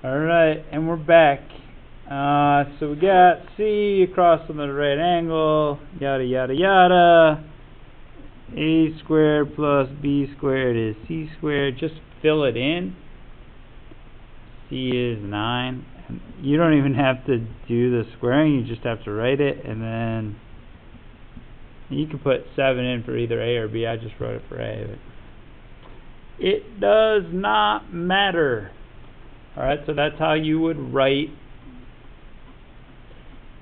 Alright, and we're back. So we got C across from the right angle, yada yada yada. A squared plus B squared is C squared. Just fill it in. C is 9. You don't even have to do the squaring, you just have to write it, and then you can put 7 in for either A or B. I just wrote it for A. But it does not matter. Alright, so that's how you would write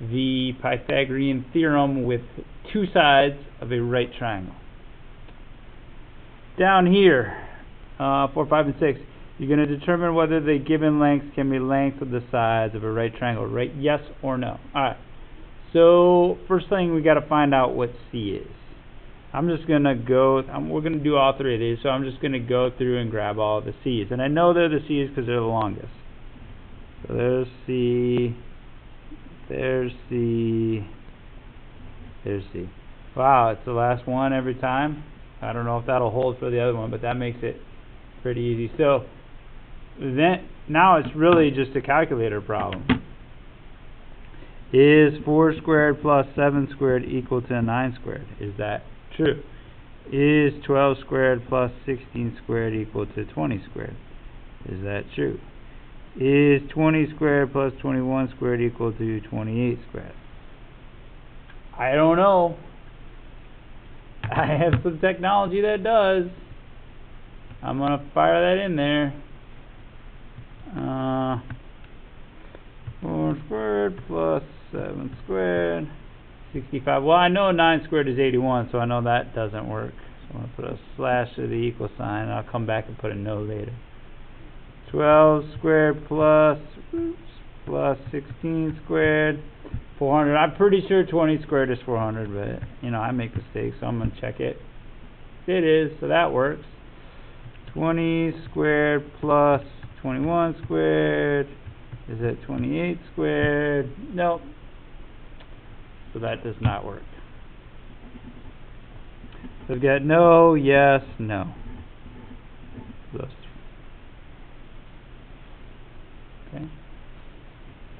the Pythagorean theorem with two sides of a right triangle. Down here, 4, 5, and 6, you're going to determine whether the given lengths can be length of the sides of a right triangle, right? Yes or no. Alright, so first thing we got to find out what C is. I'm just going to go, we're going to do all three of these, so I'm just going to go through and grab all the C's. And I know they're the C's because they're the longest. So there's C, there's C, there's C. Wow, it's the last one every time. I don't know if that'll hold for the other one, but that makes it pretty easy. So then, now it's really just a calculator problem. Is 4 squared plus 7 squared equal to 9 squared? Is that true? Is 12 squared plus 16 squared equal to 20 squared? Is that true? Is 20 squared plus 21 squared equal to 28 squared? I don't know. I have some technology that does. I'm going to fire that in there. 4 squared plus 7 squared, 65. Well, I know 9 squared is 81, so I know that doesn't work. So I'm going to put a slash to the equal sign, and I'll come back and put a no later. 12 squared plus 16 squared, 400. I'm pretty sure 20 squared is 400, but, you know, I make mistakes, so I'm going to check it. It is, so that works. 20 squared plus 21 squared. Is it 28 squared? Nope. So that does not work. So we've got no, yes, no. Those three. Okay.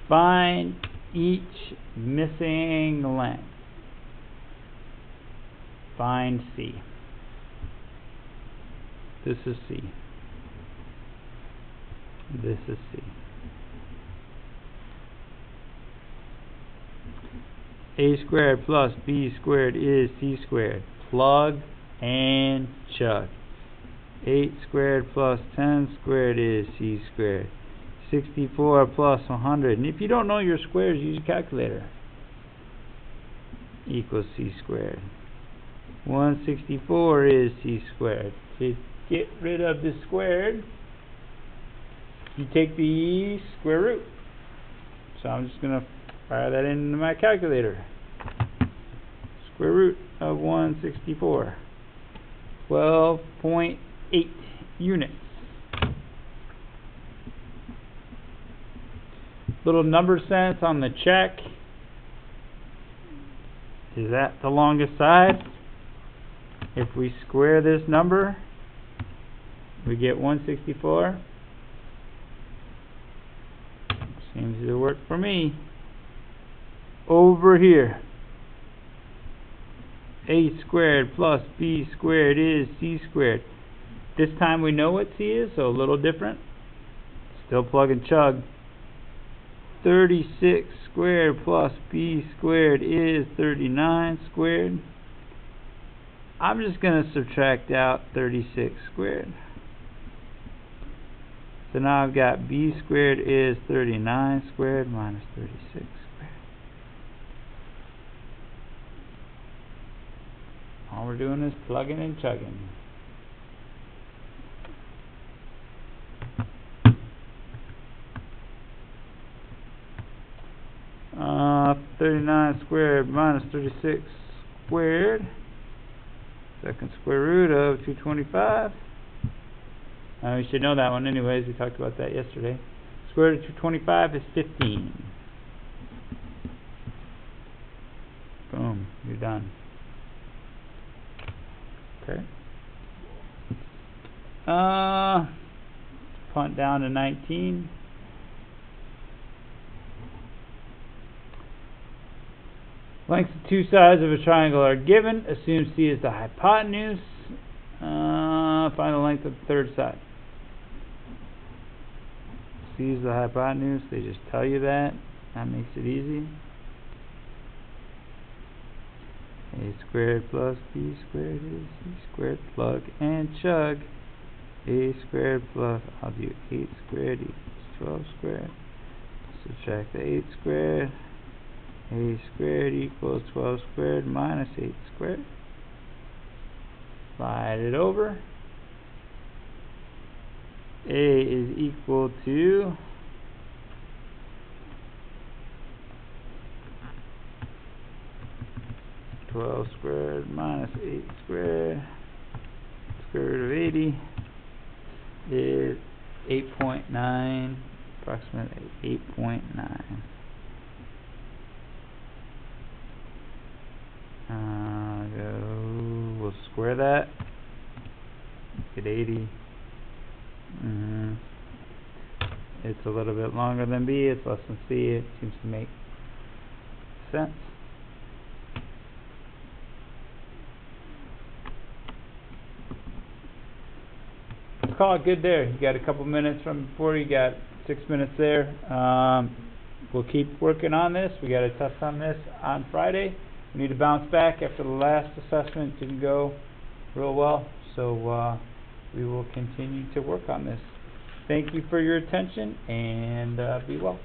Find each missing length. Find C. This is C. This is C. A squared plus B squared is C squared. Plug and chug. 8 squared plus 10 squared is C squared. 64 plus 100. And if you don't know your squares, use a calculator. Equals C squared. 164 is C squared. To get rid of the squared, you take the square root. So I'm just going to fire that into my calculator. Square root of 164. 12.8 units. Little number sense on the check. Is that the longest side? If we square this number, we get 164. Seems to work for me. Over here, A squared plus B squared is C squared. This time we know what C is, so a little different. Still plug and chug. 36 squared plus B squared is 39 squared. I'm just going to subtract out 36 squared. So now I've got B squared is 39 squared minus 36 squared. All we're doing is plugging and chugging. Uh, 39 squared minus 36 squared. Second square root of 225. You should know that one anyways. We talked about that yesterday. Square root of 225 is 15. Boom. You're done. Okay. Punt down to 19. Lengths of two sides of a triangle are given. Assume C is the hypotenuse. Find the length of the third side. C is the hypotenuse. They just tell you that. That makes it easy. A squared plus B squared is C squared. Plug and chug. A squared plus, I'll do 8 squared equals 12 squared. Subtract the 8 squared. A squared equals 12 squared minus 8 squared. Slide it over. A is equal to 12 squared minus 8 squared. Square root of 80 is 8.9, approximately 8.9. We'll square that. Get 80. It's a little bit longer than B. It's less than C. It seems to make sense. Let's call it good there. You got a couple minutes from before. You got 6 minutes there. We'll keep working on this. We got a test on this on Friday. We need to bounce back after the last assessment didn't go real well, so we will continue to work on this. Thank you for your attention, and be well.